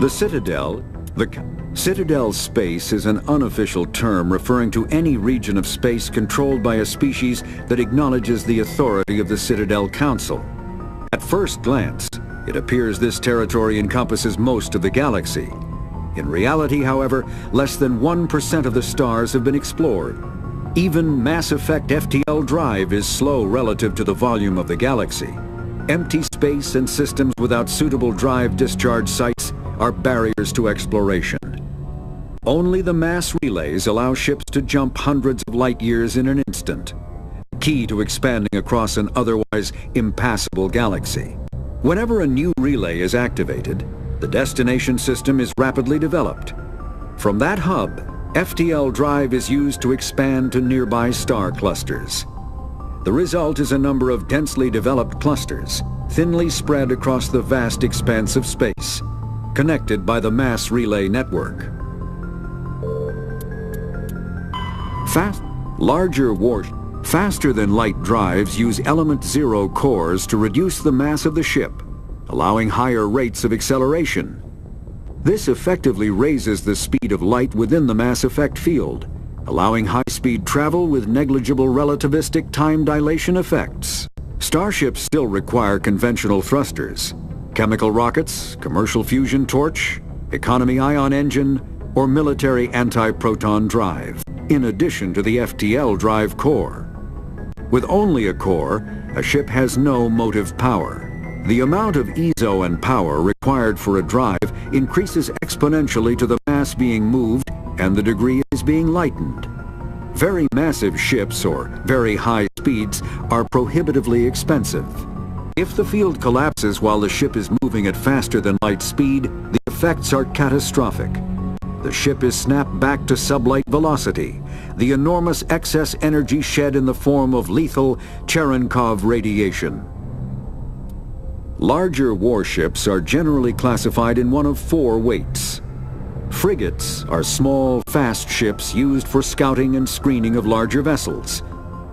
The Citadel, Citadel space is an unofficial term referring to any region of space controlled by a species that acknowledges the authority of the Citadel Council. At first glance, it appears this territory encompasses most of the galaxy. In reality, however, less than 1% of the stars have been explored. Even Mass Effect FTL drive is slow relative to the volume of the galaxy. Empty space and systems without suitable drive discharge sites are barriers to exploration. Only the mass relays allow ships to jump hundreds of light years in an instant, key to expanding across an otherwise impassable galaxy. Whenever a new relay is activated, the destination system is rapidly developed. From that hub, FTL drive is used to expand to nearby star clusters. The result is a number of densely developed clusters, thinly spread across the vast expanse of space, connected by the mass relay network. Faster-than-light drives use element zero cores to reduce the mass of the ship, allowing higher rates of acceleration. This effectively raises the speed of light within the mass effect field, allowing high-speed travel with negligible relativistic time dilation effects. Starships still require conventional thrusters, chemical rockets, commercial fusion torch, economy ion engine, or military anti-proton drive, in addition to the FTL drive core. With only a core, a ship has no motive power. The amount of ESO and power required for a drive increases exponentially to the mass being moved and the degree it is being lightened. Very massive ships or very high speeds are prohibitively expensive. If the field collapses while the ship is moving at faster than light speed, the effects are catastrophic. The ship is snapped back to sublight velocity, the enormous excess energy shed in the form of lethal Cherenkov radiation. Larger warships are generally classified in one of four weights. Frigates are small, fast ships used for scouting and screening of larger vessels.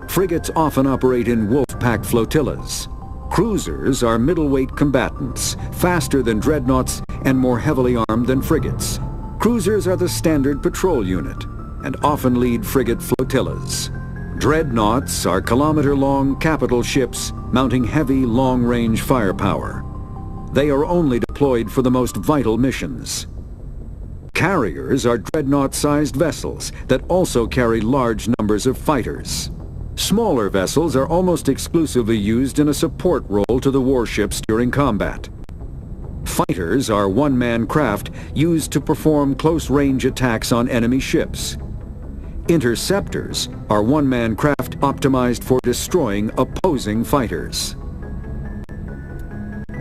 Frigates often operate in wolf-pack flotillas. Cruisers are middleweight combatants, faster than dreadnoughts and more heavily armed than frigates. Cruisers are the standard patrol unit and often lead frigate flotillas. Dreadnoughts are kilometer-long capital ships mounting heavy, long-range firepower. They are only deployed for the most vital missions. Carriers are dreadnought-sized vessels that also carry large numbers of fighters. Smaller vessels are almost exclusively used in a support role to the warships during combat. Fighters are one-man craft used to perform close-range attacks on enemy ships. Interceptors are one-man craft optimized for destroying opposing fighters.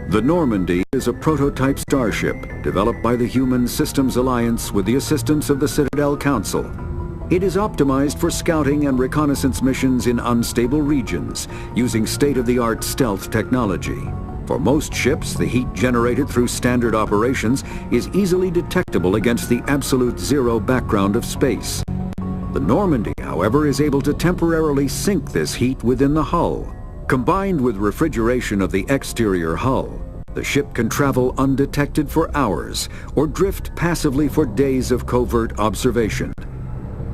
The Normandy is a prototype starship developed by the Human Systems Alliance with the assistance of the Citadel Council. It is optimized for scouting and reconnaissance missions in unstable regions using state-of-the-art stealth technology. For most ships, the heat generated through standard operations is easily detectable against the absolute zero background of space. The Normandy, however, is able to temporarily sink this heat within the hull. Combined with refrigeration of the exterior hull, the ship can travel undetected for hours or drift passively for days of covert observation.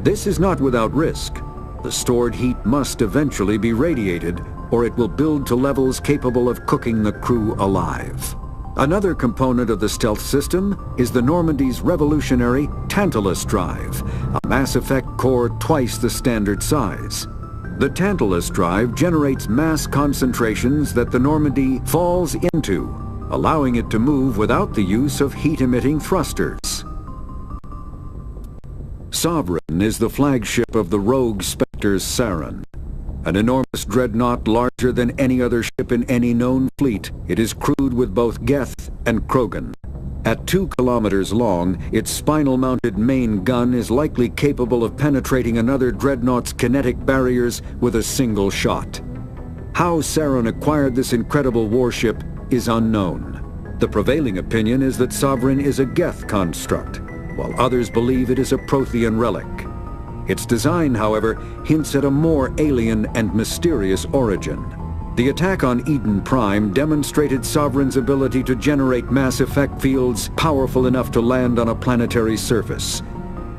This is not without risk. The stored heat must eventually be radiated, or it will build to levels capable of cooking the crew alive. Another component of the stealth system is the Normandy's revolutionary Tantalus drive, a Mass Effect core twice the standard size. The Tantalus drive generates mass concentrations that the Normandy falls into, allowing it to move without the use of heat-emitting thrusters. Sovereign is the flagship of the rogue Spectres Saren. An enormous dreadnought larger than any other ship in any known fleet, it is crewed with both Geth and Krogan. At 2 kilometers long, its spinal-mounted main gun is likely capable of penetrating another dreadnought's kinetic barriers with a single shot. How Saren acquired this incredible warship is unknown. The prevailing opinion is that Sovereign is a Geth construct, while others believe it is a Prothean relic. Its design, however, hints at a more alien and mysterious origin. The attack on Eden Prime demonstrated Sovereign's ability to generate mass effect fields powerful enough to land on a planetary surface.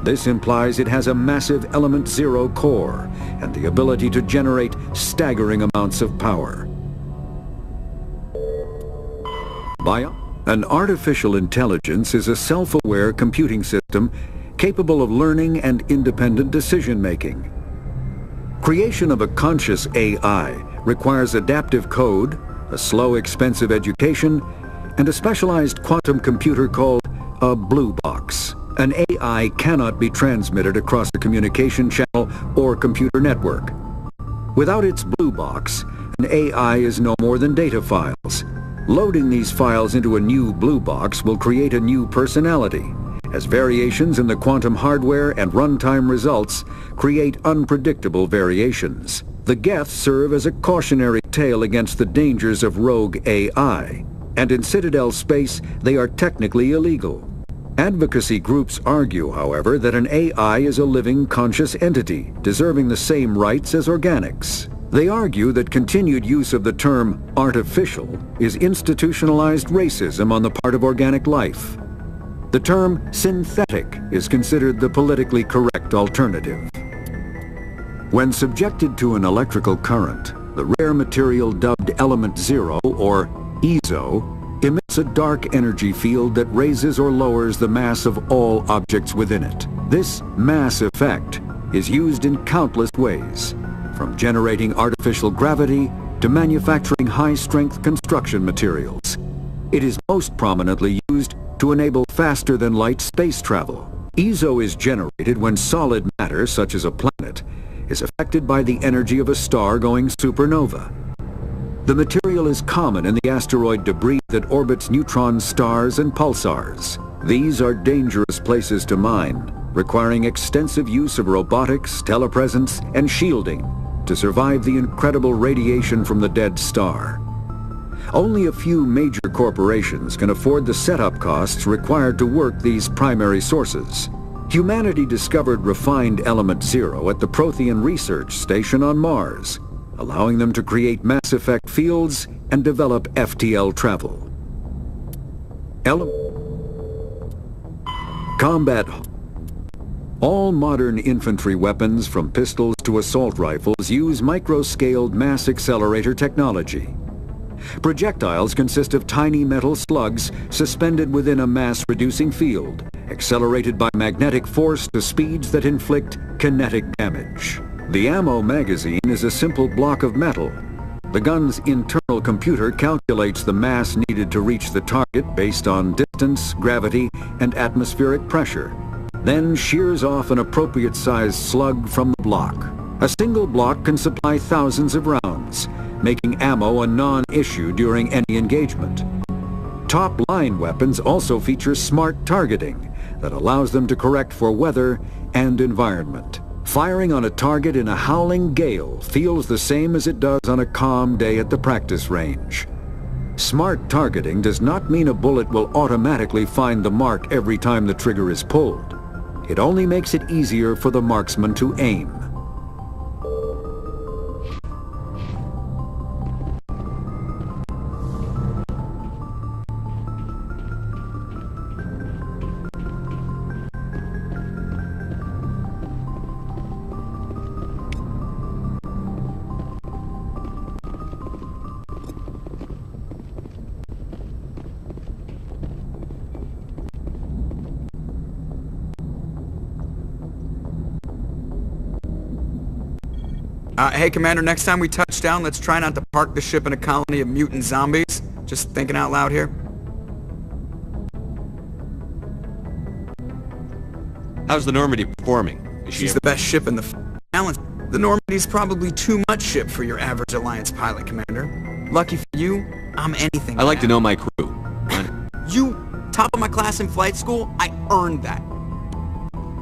This implies it has a massive Element Zero core and the ability to generate staggering amounts of power. An artificial intelligence is a self-aware computing system capable of learning and independent decision-making. Creation of a conscious AI requires adaptive code, a slow, expensive education, and a specialized quantum computer called a blue box. An AI cannot be transmitted across a communication channel or computer network. Without its blue box, an AI is no more than data files. Loading these files into a new blue box will create a new personality, as variations in the quantum hardware and runtime results create unpredictable variations. The Geth serve as a cautionary tale against the dangers of rogue AI, and in Citadel space they are technically illegal. Advocacy groups argue, however, that an AI is a living, conscious entity, deserving the same rights as organics. They argue that continued use of the term artificial is institutionalized racism on the part of organic life. The term synthetic is considered the politically correct alternative. When subjected to an electrical current, the rare material dubbed Element Zero, or EZO, emits a dark energy field that raises or lowers the mass of all objects within it. This mass effect is used in countless ways, from generating artificial gravity to manufacturing high-strength construction materials. It is most prominently used to enable faster-than-light space travel. EZO is generated when solid matter, such as a planet, is affected by the energy of a star-going supernova. The material is common in the asteroid debris that orbits neutron stars and pulsars. These are dangerous places to mine, requiring extensive use of robotics, telepresence, and shielding to survive the incredible radiation from the dead star. Only a few major corporations can afford the setup costs required to work these primary sources. Humanity discovered refined Element Zero at the Prothean Research Station on Mars, allowing them to create mass effect fields and develop FTL travel. Combat. All modern infantry weapons, from pistols to assault rifles, use micro-scaled mass accelerator technology. Projectiles consist of tiny metal slugs suspended within a mass-reducing field, accelerated by magnetic force to speeds that inflict kinetic damage. The ammo magazine is a simple block of metal. The gun's internal computer calculates the mass needed to reach the target based on distance, gravity, and atmospheric pressure, then shears off an appropriate-sized slug from the block. A single block can supply thousands of rounds, making ammo a non-issue during any engagement. Top-line weapons also feature smart targeting that allows them to correct for weather and environment. Firing on a target in a howling gale feels the same as it does on a calm day at the practice range. Smart targeting does not mean a bullet will automatically find the mark every time the trigger is pulled. It only makes it easier for the marksman to aim. Hey, Commander, next time we touch down, let's try not to park the ship in a colony of mutant zombies. Just thinking out loud here. How's the Normandy performing? She's the best ship in the balance. The Normandy's probably too much ship for your average Alliance pilot, Commander. Lucky for you, I'm anything. I like to know my crew. You, top of my class in flight school, I earned that.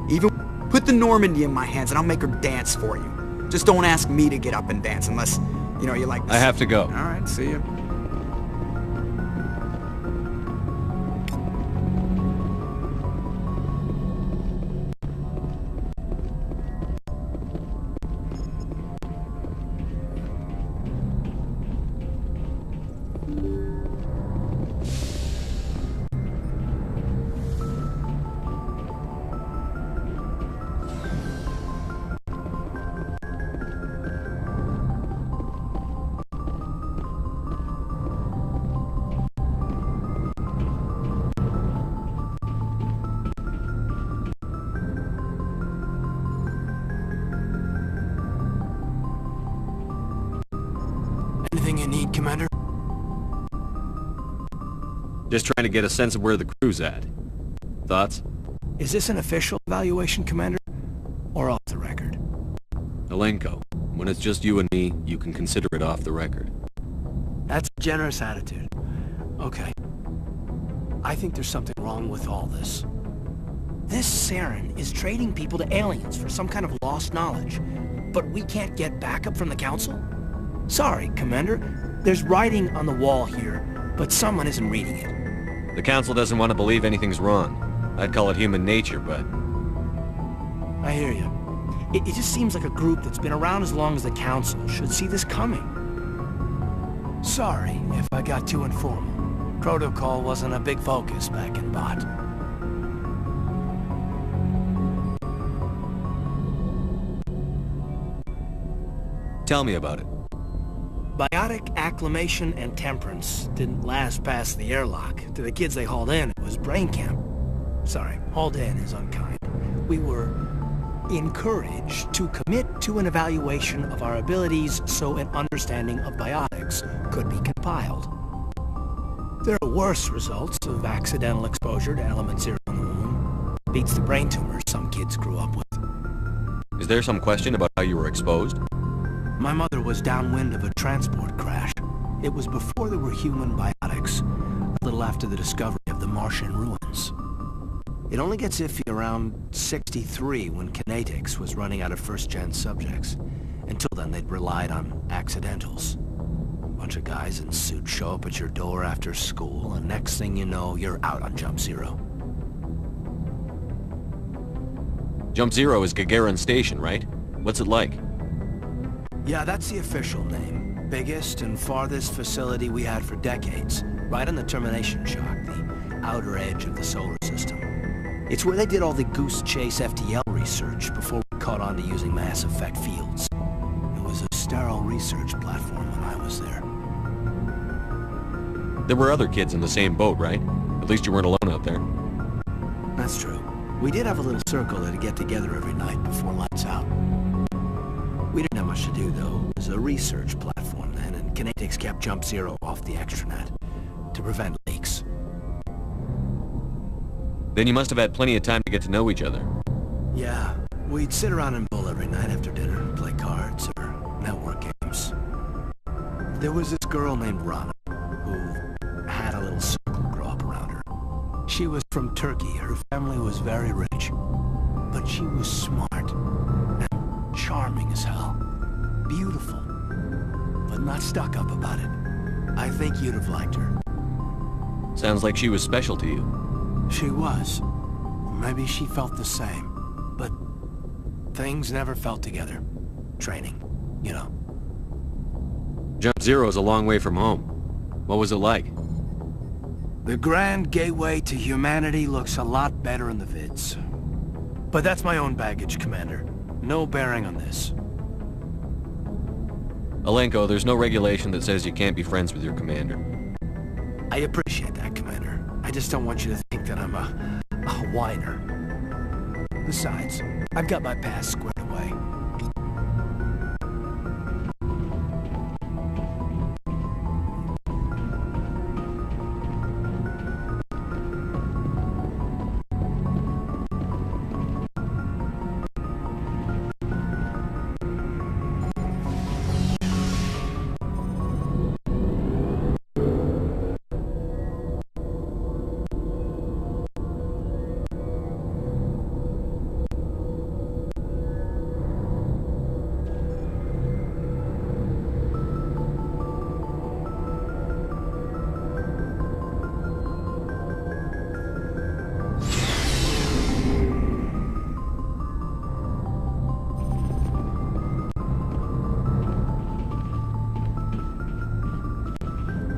Even put the Normandy in my hands and I'll make her dance for you. Just don't ask me to get up and dance unless, you know, you like this. I have to go. Alright, see you. Commander? Just trying to get a sense of where the crew's at. Thoughts? Is this an official evaluation, Commander? Or off the record? Alenko, when it's just you and me, you can consider it off the record. That's a generous attitude. Okay. I think there's something wrong with all this. This Saren is trading people to aliens for some kind of lost knowledge. But we can't get backup from the Council? Sorry, Commander. There's writing on the wall here, but someone isn't reading it. The Council doesn't want to believe anything's wrong. I'd call it human nature, but... I hear you. It just seems like a group that's been around as long as the Council should see this coming. Sorry if I got too informal. Protocol wasn't a big focus back in Bot. Tell me about it. Biotic acclimation and temperance didn't last past the airlock. To the kids they hauled in, it was brain camp. Sorry, hauled in is unkind. We were encouraged to commit to an evaluation of our abilities so an understanding of biotics could be compiled. There are worse results of accidental exposure to element zero in the womb. Beats the brain tumors some kids grew up with. Is there some question about how you were exposed? My mother was downwind of a transport crash. It was before there were human biotics, a little after the discovery of the Martian ruins. It only gets iffy around 63 when Kinetics was running out of first-gen subjects. Until then, they'd relied on accidentals. A bunch of guys in suits show up at your door after school, and next thing you know, you're out on Jump Zero. Jump Zero is Gagarin Station, right? What's it like? Yeah, that's the official name. Biggest and farthest facility we had for decades. Right on the termination shock, the outer edge of the solar system. It's where they did all the Goose Chase FTL research before we caught on to using mass effect fields. It was a sterile research platform when I was there. There were other kids in the same boat, right? At least you weren't alone out there. That's true. We did have a little circle that'd get together every night before lights out. We didn't have much to do, though. It was a research platform then, and Kinetics kept Jump Zero off the extranet to prevent leaks. Then you must have had plenty of time to get to know each other. Yeah, we'd sit around and bull every night after dinner, play cards or network games. There was this girl named Rana, who had a little circle grow up around her. She was from Turkey. Her family was very rich, but she was smart and charming as hell. Beautiful, but not stuck up about it. I think you'd have liked her. Sounds like she was special to you. She was. Maybe she felt the same. But things never felt together. Training, you know. Jump Zero's a long way from home. What was it like? The grand gateway to humanity looks a lot better in the vids. But that's my own baggage, Commander. No bearing on this. Alenko, there's no regulation that says you can't be friends with your commander. I appreciate that, Commander. I just don't want you to think that I'm a whiner. Besides, I've got my past squared away.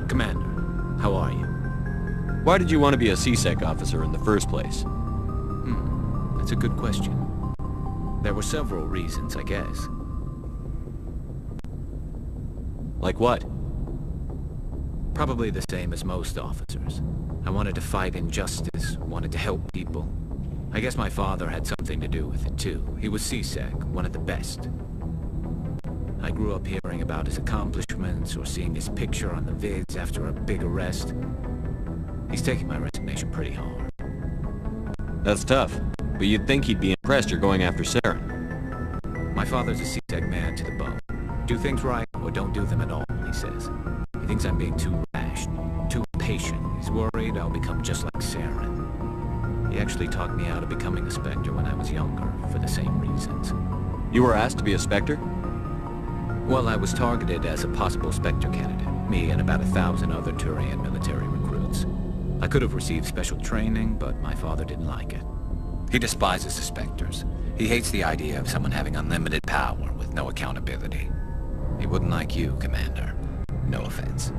Commander, how are you? Why did you want to be a CSEC officer in the first place? That's a good question. There were several reasons, I guess. Like what? Probably the same as most officers. I wanted to fight injustice, wanted to help people. I guess my father had something to do with it too. He was CSEC, one of the best. I grew up hearing about his accomplishments or seeing his picture on the vids after a big arrest. He's taking my resignation pretty hard. That's tough, but you'd think he'd be impressed you're going after Saren. My father's a CSEC man to the bone. Do things right or don't do them at all, he says. He thinks I'm being too rash, too impatient. He's worried I'll become just like Saren. He actually talked me out of becoming a Spectre when I was younger, for the same reasons. You were asked to be a Spectre? Well, I was targeted as a possible Spectre candidate, me and about 1,000 other Turian military recruits. I could have received special training, but my father didn't like it. He despises the Spectres. He hates the idea of someone having unlimited power with no accountability. He wouldn't like you, Commander. No offense.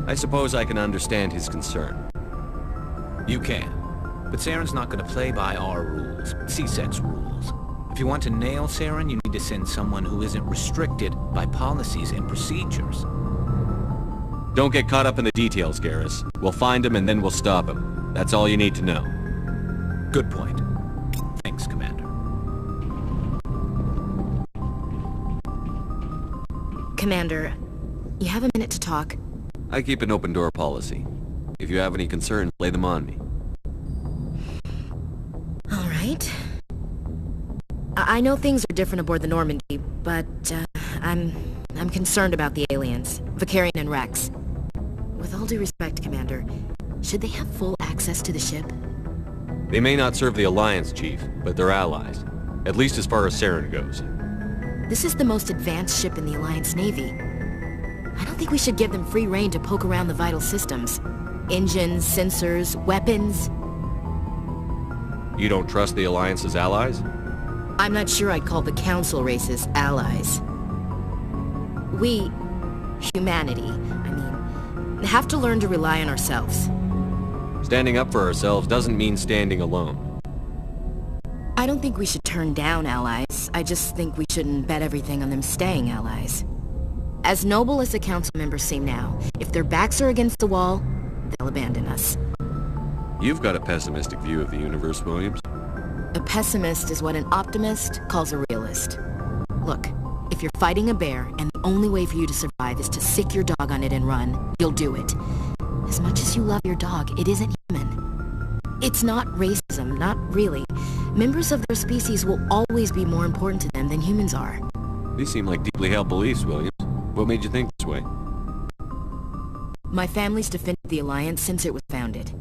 I suppose I can understand his concern. You can. But Saren's not going to play by our rules, CSEC's rules. If you want to nail Saren, you need to send someone who isn't restricted by policies and procedures. Don't get caught up in the details, Garrus. We'll find him and then we'll stop him. That's all you need to know. Good point. Thanks, Commander. Commander, you have a minute to talk? I keep an open door policy. If you have any concerns, lay them on me. All right. I know things are different aboard the Normandy, but I'm concerned about the aliens, Vakarian and Rex. With all due respect, Commander, should they have full access to the ship? They may not serve the Alliance, Chief, but they're allies. At least as far as Saren goes. This is the most advanced ship in the Alliance Navy. I don't think we should give them free rein to poke around the vital systems. Engines, sensors, weapons. You don't trust the Alliance's allies? I'm not sure I'd call the Council races allies. We, humanity, have to learn to rely on ourselves. Standing up for ourselves doesn't mean standing alone. I don't think we should turn down allies. I just think we shouldn't bet everything on them staying allies. As noble as the Council members seem now, if their backs are against the wall, they'll abandon us. You've got a pessimistic view of the universe, Williams. A pessimist is what an optimist calls a realist. Look, if you're fighting a bear and the only way for you to survive is to sick your dog on it and run, you'll do it. As much as you love your dog, it isn't human. It's not racism, not really. Members of their species will always be more important to them than humans are. These seem like deeply held beliefs, Williams. What made you think this way? My family's defended the Alliance since it was founded.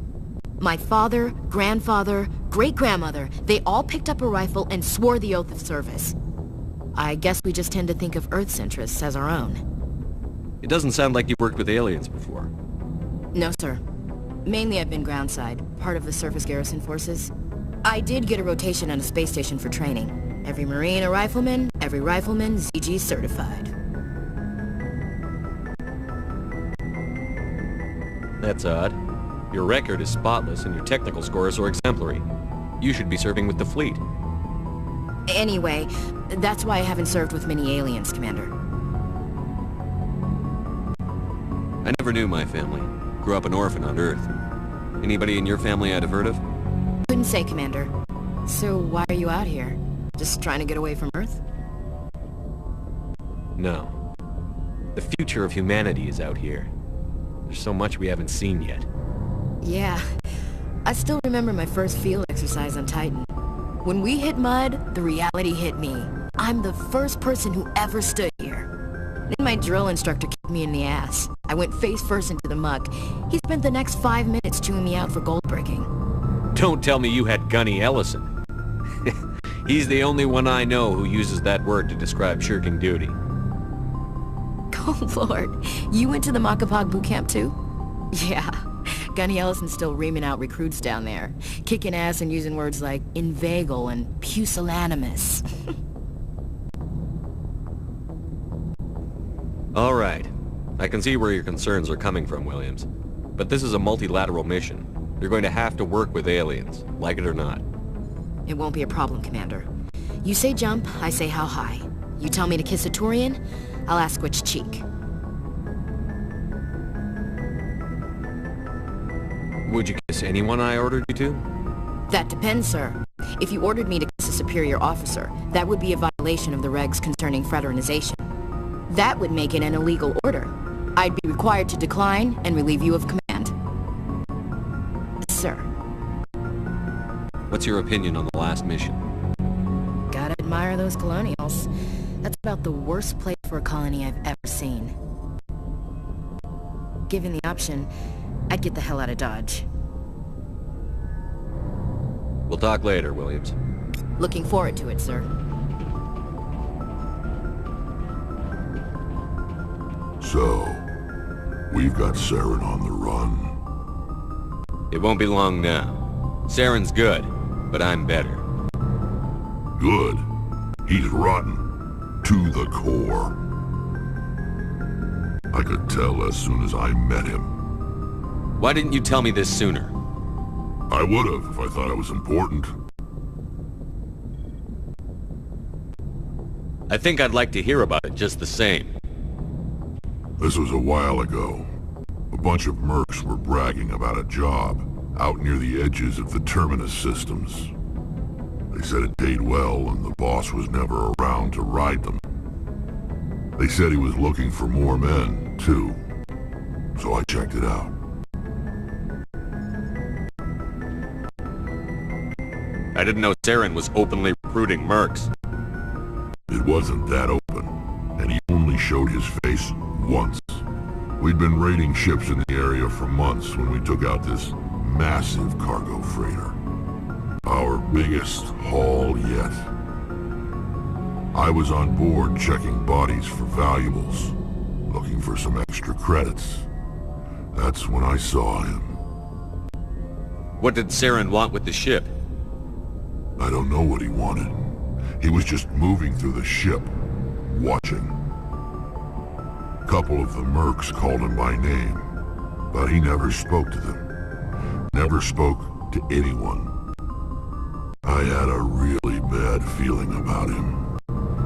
My father, grandfather, great-grandmother, they all picked up a rifle and swore the oath of service. I guess we just tend to think of Earth's interests as our own. It doesn't sound like you've worked with aliens before. No, sir. Mainly I've been groundside, part of the surface garrison forces. I did get a rotation on a space station for training. Every Marine a rifleman, every rifleman ZG certified. That's odd. Your record is spotless and your technical scores are exemplary. You should be serving with the fleet. Anyway, that's why I haven't served with many aliens, Commander. I never knew my family. Grew up an orphan on Earth. Anybody in your family I'd have heard of? Couldn't say, Commander. So why are you out here? Just trying to get away from Earth? No. The future of humanity is out here. There's so much we haven't seen yet. Yeah. I still remember my first field exercise on Titan. When we hit mud, the reality hit me. I'm the first person who ever stood here. Then my drill instructor kicked me in the ass. I went face first into the muck. He spent the next 5 minutes chewing me out for gold breaking. Don't tell me you had Gunny Ellison. He's the only one I know who uses that word to describe shirking duty. Oh, Lord. You went to the Makapog boot camp, too? Yeah. Gunny Ellison's still reaming out recruits down there. Kicking ass and using words like inveigle and pusillanimous. All right. I can see where your concerns are coming from, Williams. But this is a multilateral mission. You're going to have to work with aliens, like it or not. It won't be a problem, Commander. You say jump, I say how high. You tell me to kiss a Turian, I'll ask which cheek. Would you kiss anyone I ordered you to? That depends, sir. If you ordered me to kiss a superior officer, that would be a violation of the regs concerning fraternization. That would make it an illegal order. I'd be required to decline and relieve you of command. Sir. What's your opinion on the last mission? Gotta admire those colonials. That's about the worst place for a colony I've ever seen. Given the option, I'd get the hell out of Dodge. We'll talk later, Williams. Looking forward to it, sir. So, we've got Saren on the run. It won't be long now. Saren's good, but I'm better. Good. He's rotten. To the core. I could tell as soon as I met him. Why didn't you tell me this sooner? I would've if I thought it was important. I think I'd like to hear about it just the same. This was a while ago. A bunch of mercs were bragging about a job out near the edges of the Terminus systems. They said it paid well and the boss was never around to ride them. They said he was looking for more men, too. So I checked it out. I didn't know Saren was openly recruiting mercs. It wasn't that open, and he only showed his face once. We'd been raiding ships in the area for months when we took out this massive cargo freighter. Our biggest haul yet. I was on board checking bodies for valuables, looking for some extra credits. That's when I saw him. What did Saren want with the ship? I don't know what he wanted. He was just moving through the ship, watching. A couple of the mercs called him by name, but he never spoke to them. Never spoke to anyone. I had a really bad feeling about him,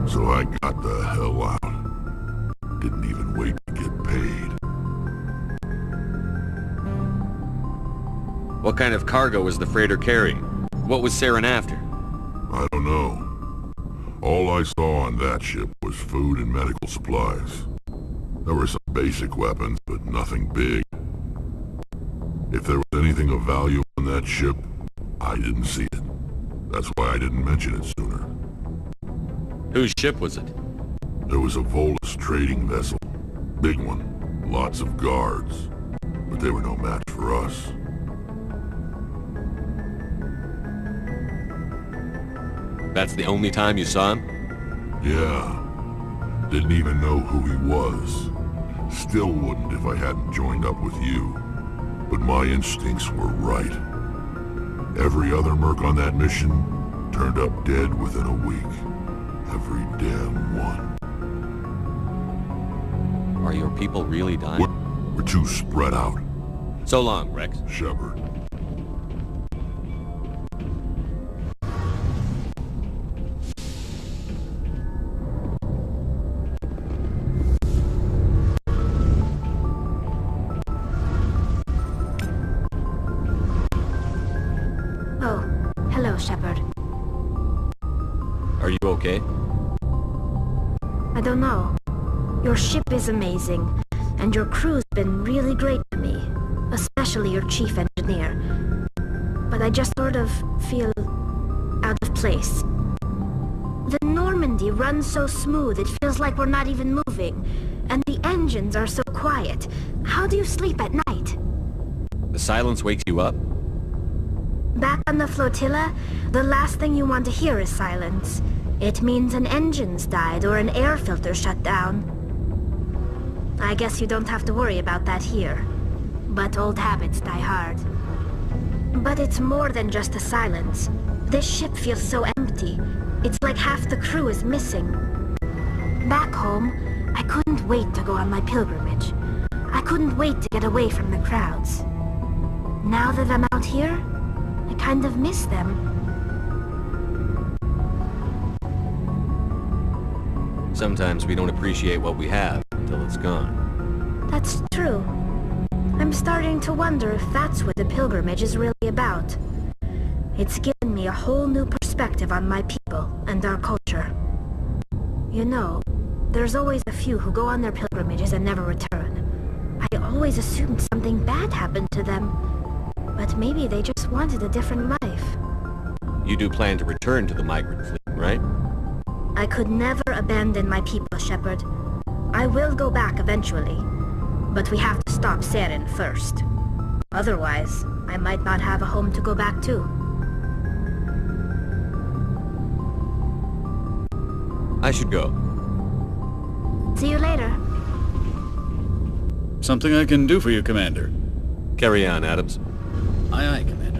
so I got the hell out. Didn't even wait to get paid. What kind of cargo was the freighter carrying? What was Saren after? I don't know. All I saw on that ship was food and medical supplies. There were some basic weapons, but nothing big. If there was anything of value on that ship, I didn't see it. That's why I didn't mention it sooner. Whose ship was it? There was a Volus trading vessel. Big one. Lots of guards. But they were no match for us. That's the only time you saw him? Yeah. Didn't even know who he was. Still wouldn't if I hadn't joined up with you. But my instincts were right. Every other merc on that mission turned up dead within a week. Every damn one. Are your people really dying? We're too spread out. So long, Rex. Shepard. Shepard. Are you okay? I don't know. Your ship is amazing, and your crew's been really great to me, especially your chief engineer. But I just sort of feel out of place. The Normandy runs so smooth it feels like we're not even moving, and the engines are so quiet. How do you sleep at night? The silence wakes you up? Back on the flotilla, the last thing you want to hear is silence. It means an engine's died or an air filter shut down. I guess you don't have to worry about that here. But old habits die hard. But it's more than just the silence. This ship feels so empty. It's like half the crew is missing. Back home, I couldn't wait to go on my pilgrimage. I couldn't wait to get away from the crowds. Now that I'm out here, I kind of miss them. Sometimes we don't appreciate what we have until it's gone. That's true. I'm starting to wonder if that's what the pilgrimage is really about. It's given me a whole new perspective on my people and our culture. You know, There's always a few who go on their pilgrimages and never return. I always assumed something bad happened to them. But maybe they just wanted a different life. You do plan to return to the migrant fleet, right? I could never abandon my people, Shepard. I will go back eventually. But we have to stop Saren first. Otherwise, I might not have a home to go back to. I should go. See you later. Something I can do for you, Commander. Carry on, Adams. Aye, aye, Commander.